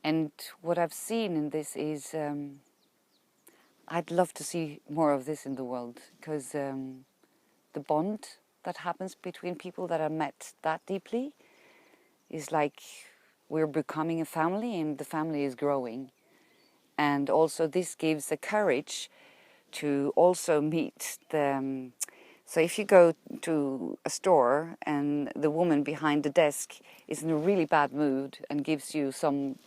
And what I've seen in this is, I'd love to see more of this in the world, because the bond that happens between people that are met that deeply is like we're becoming a family, and the family is growing. And also this gives the courage to also meet the... So if you go to a store and the woman behind the desk is in a really bad mood and gives you some...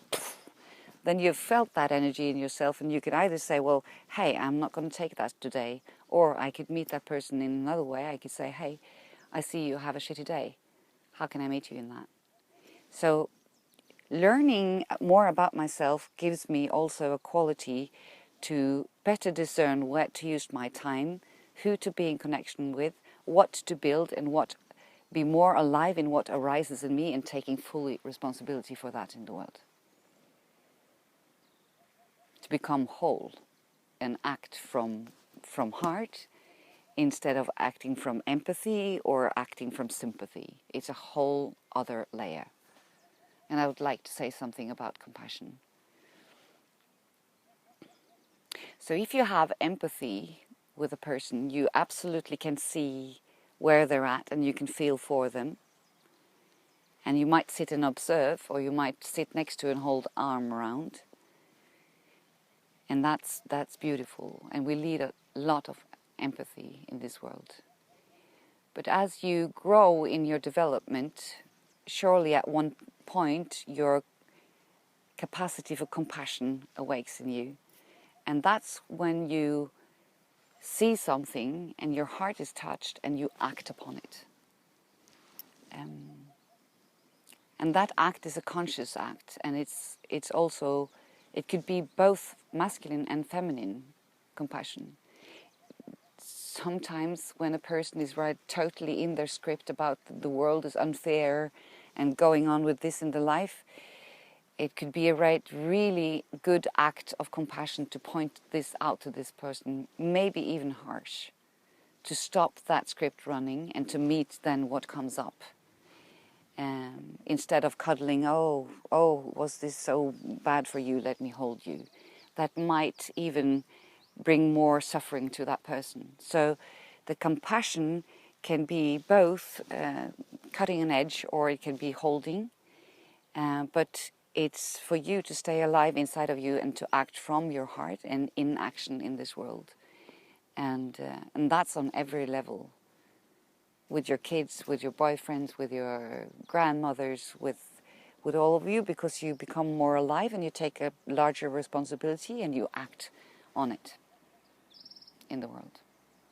then you've felt that energy in yourself, and you can either say, well, hey, I'm not going to take that today. Or I could meet that person in another way. I could say, hey, I see you have a shitty day. How can I meet you in that? So learning more about myself gives me also a quality to better discern where to use my time, who to be in connection with, what to build, and what be more alive in what arises in me, and taking fully responsibility for that in the world. To become whole and act from heart instead of acting from empathy or acting from sympathy. It's a whole other layer. And I would like to say something about compassion. So if you have empathy with a person, you absolutely can see where they're at and you can feel for them. And you might sit and observe, or you might sit next to and hold arm around. And that's beautiful. And we need a lot of empathy in this world. But as you grow in your development, surely at one point your capacity for compassion awakes in you. And that's when you see something and your heart is touched and you act upon it. And that act is a conscious act, and it's also, it could be both masculine and feminine compassion. Sometimes when a person is right totally in their script about the world is unfair and going on with this in the life, it could be a really good act of compassion to point this out to this person, maybe even harsh, to stop that script running and to meet then what comes up. Instead of cuddling, oh, was this so bad for you, let me hold you. That might even bring more suffering to that person. So the compassion can be both cutting an edge, or it can be holding, but it's for you to stay alive inside of you and to act from your heart and in action in this world. And that's on every level. With your kids, with your boyfriends, with your grandmothers, with all of you, because you become more alive and you take a larger responsibility and you act on it in the world.